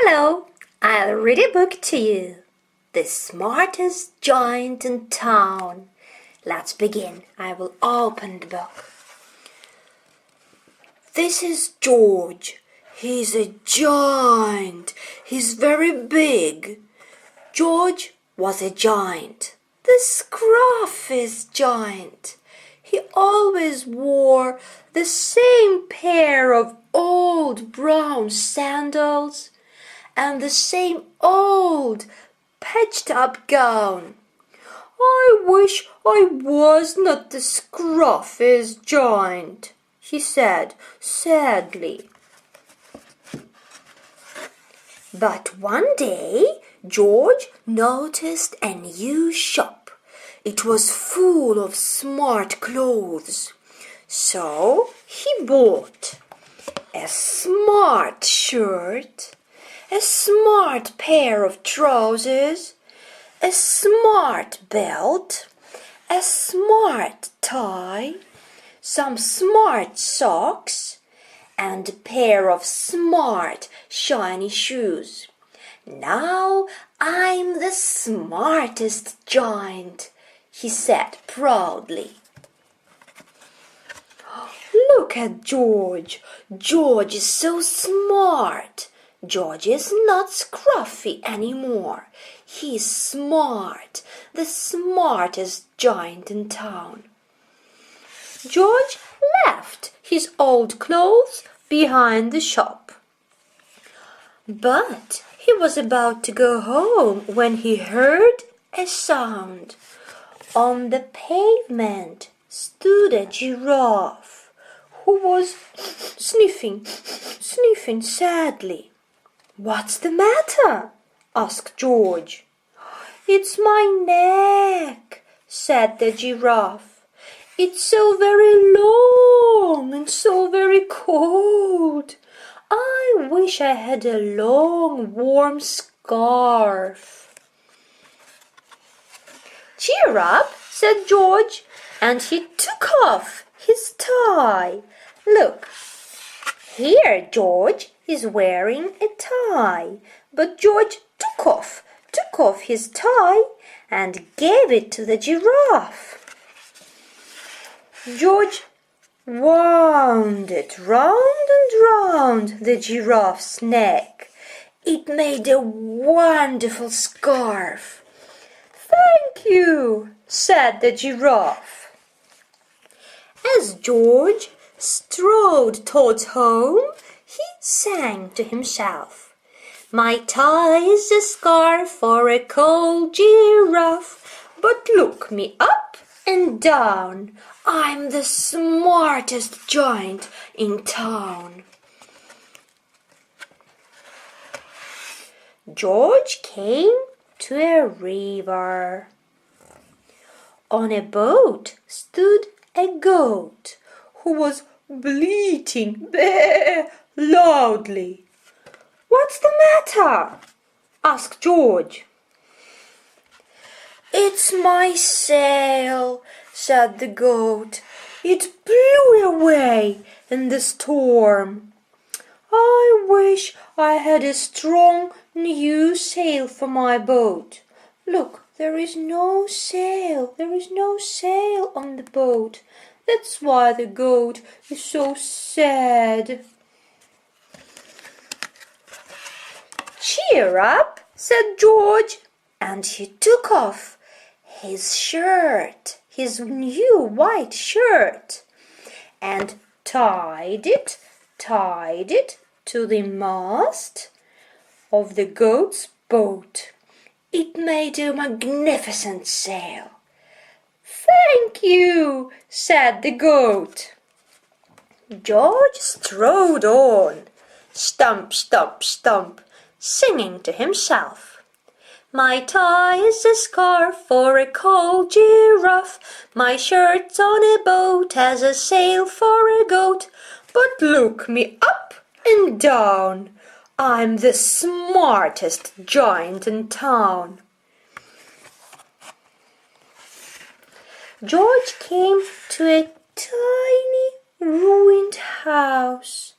Hello, I'll read a book to you. The Smartest Giant in Town. Let's begin. I will open the book. This is George. He's a giant. He's very big. George was a giant. The scruffiest giant. He always wore the same pair of old brown sandals and the same old patched-up gown. "I wish I was not the scruffiest giant," he said sadly. But one day George noticed a new shop. It was full of smart clothes. So he bought a smart shirt, a smart pair of trousers, a smart belt, a smart tie, some smart socks, and a pair of smart shiny shoes. "Now I'm the smartest giant," he said proudly. "Look at George. George is so smart. George is not scruffy anymore. He's smart, the smartest giant in town." George left his old clothes behind the shop. But he was about to go home when he heard a sound. On the pavement stood a giraffe who was sniffing sadly. "What's the matter?" asked George. "It's my neck," said the giraffe. "It's so very long and so very cold. I wish I had a long, warm scarf." "Cheer up," said George, and he took off his tie. "Look, here George is wearing a tie." But George took off his tie and gave it to the giraffe. George wound it round and round the giraffe's neck. It made a wonderful scarf. "Thank you," said the giraffe. As George strode towards home, he sang to himself, "My tie is a scarf for a cold giraffe, but look me up and down. I'm the smartest giant in town." George came to a river. On a boat stood a goat who was bleating loudly. "What's the matter?" asked George. "It's my sail," said the goat. "It blew away in the storm. I wish I had a strong new sail for my boat. Look, there is no sail. There is no sail on the boat. That's why the goat is so sad." "Cheer up," said George, and he took off his shirt, his new white shirt, and tied it to the mast of the goat's boat. It made a magnificent sail. "Thank you," said the goat. George strode on, stump, stump, stump, singing to himself. "My tie is a scarf for a cold giraffe. My shirt's on a boat has a sail for a goat. But look me up and down. I'm the smartest giant in town." George came to a tiny ruined house.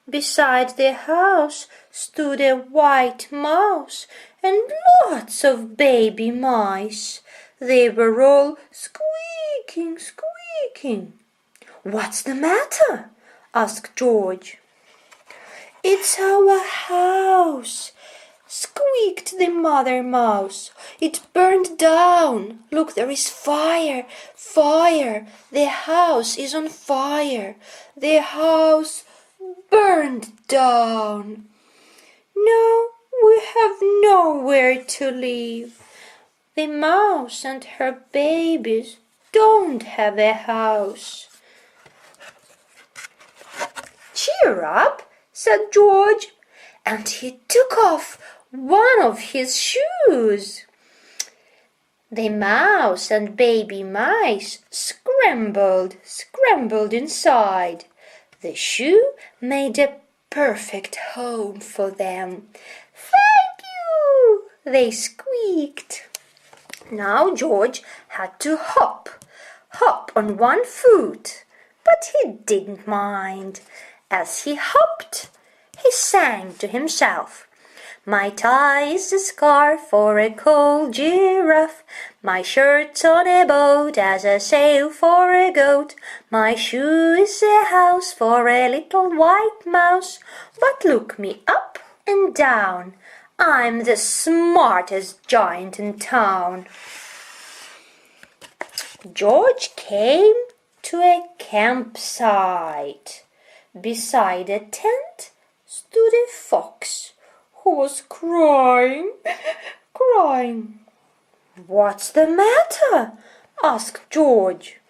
Beside the house stood a white mouse and lots of baby mice. They were all squeaking, squeaking. "What's the matter?" asked George. "It's our house," squeaked the mother mouse. "It burned down. Look, there is fire, fire. The house is on fire. The house burned down. Now we have nowhere to live. The mouse and her babies don't have a house." "Cheer up," said George, and he took off one of his shoes. The mouse and baby mice scrambled inside. The shoe made a perfect home for them. "Thank you," they squeaked. Now George had to hop on one foot, but he didn't mind. As he hopped, he sang to himself. "My tie is a scarf for a cold giraffe. My shirt's on a boat as a sail for a goat. My shoe is a house for a little white mouse. But look me up and down. I'm the smartest giant in town." George came to a campsite. Beside a tent stood a fox who was crying. "What's the matter?" asked George.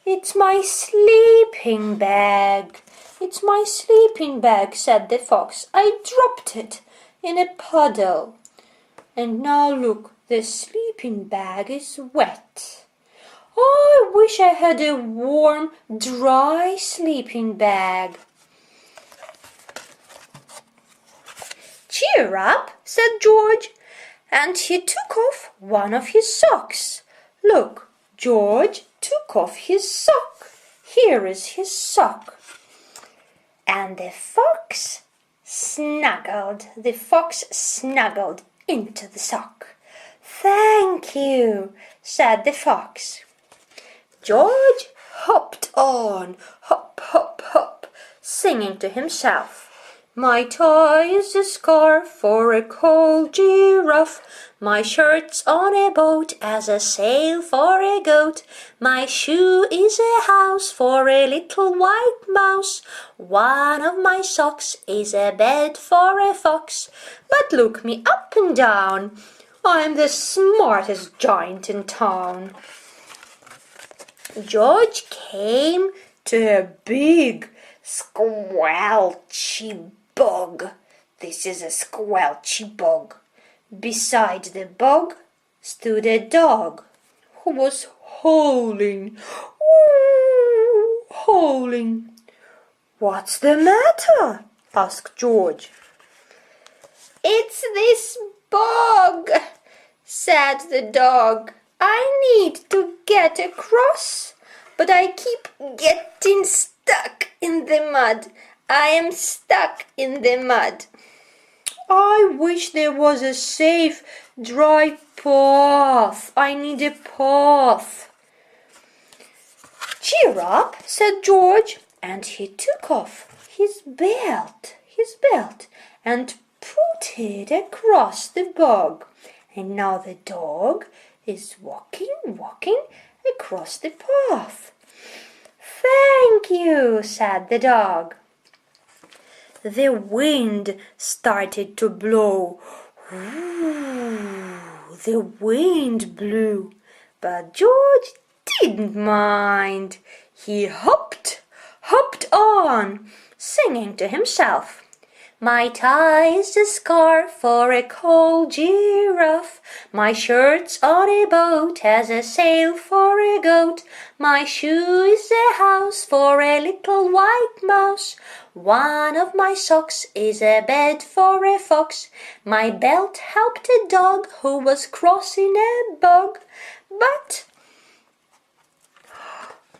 "It's my sleeping bag. It's my sleeping bag," said the fox. "I dropped it in a puddle. And now look, the sleeping bag is wet. I wish I had a warm, dry sleeping bag." "Cheer up," said George, and he took off one of his socks. Look, George took off his sock. Here is his sock. And the fox snuggled into the sock. "Thank you," said the fox. George hopped on, hop, hop, hop, singing to himself. "My tie is a scarf for a cold giraffe. My shirt's on a boat as a sail for a goat. My shoe is a house for a little white mouse. One of my socks is a bed for a fox. But look me up and down. I'm the smartest giant in town." George came to a big, squelchy bog. This is a squelchy bog. Beside the bog stood a dog who was howling. Howling. "What's the matter?" asked George. "It's this bog," said the dog. "I need to get across, but I keep getting stuck in the mud. I am stuck in the mud." "I wish there was a safe, dry path. I need a path." "Cheer up," said George, and he took off his belt and put it across the bog. And now the dog is walking across the path. "Thank you," said the dog. The wind started to blow. The wind blew, but George didn't mind. He hopped on, singing to himself. "My tie is a scarf for a cold giraffe. My shirt's on a boat as a sail for a goat. My shoe is a house for a little white mouse. One of my socks is a bed for a fox. My belt helped a dog who was crossing a bog. But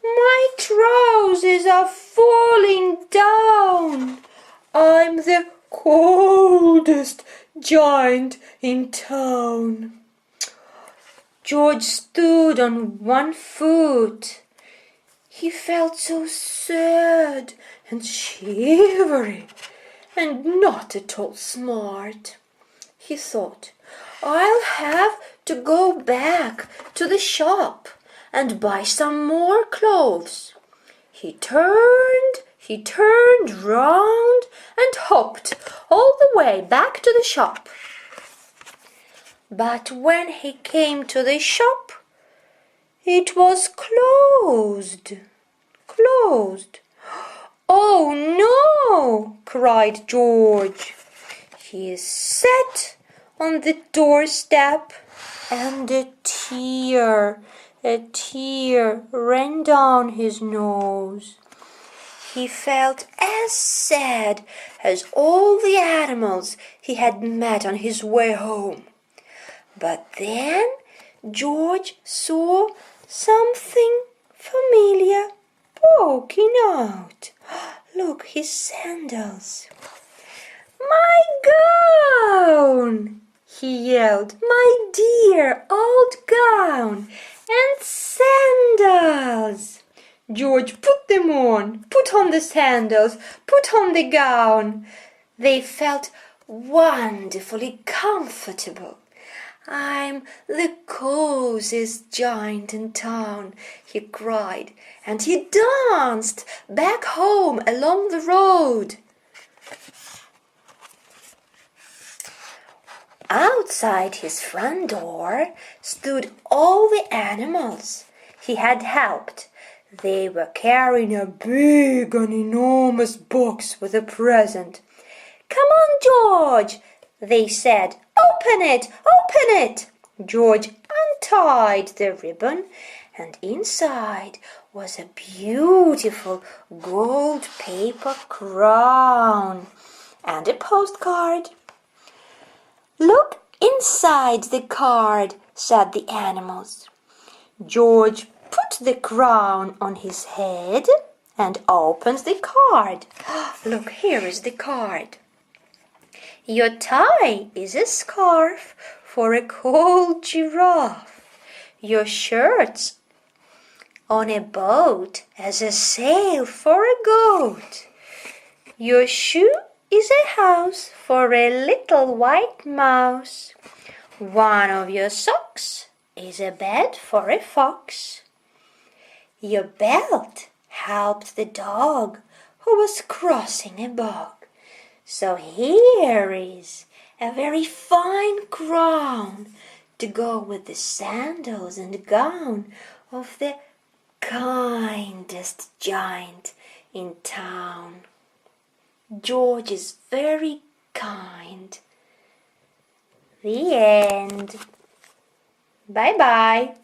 my trousers are falling down. I'm the coldest giant in town." George stood on one foot. He felt so sad and shivery and not at all smart. He thought, "I'll have to go back to the shop and buy some more clothes." He turned round and hopped all the way back to the shop. But when he came to the shop, it was closed. "Oh no!" cried George. He sat on the doorstep and a tear ran down his nose. He felt as sad as all the animals he had met on his way home. But then George saw something familiar poking out. Look, his sandals. "My gown!" he yelled. "My dear old gown and sandals!" George put them on, put on the sandals, put on the gown. They felt wonderfully comfortable. "I'm the coziest giant in town," he cried, and he danced back home along the road. Outside his front door stood all the animals he had helped. They were carrying a big and enormous box with a present. "Come on, George," they said. "Open it! Open it!" George untied the ribbon, and inside was a beautiful gold paper crown and a postcard. "Look inside the card," said the animals. George put the crown on his head and opened the card. Look, here is the card. "Your tie is a scarf for a cold giraffe. Your shirt's on a boat as a sail for a goat. Your shoe is a house for a little white mouse. One of your socks is a bed for a fox. Your belt helped the dog who was crossing a bog. So here is a very fine crown to go with the sandals and gown of the kindest giant in town. George is very kind." The end. Bye-bye.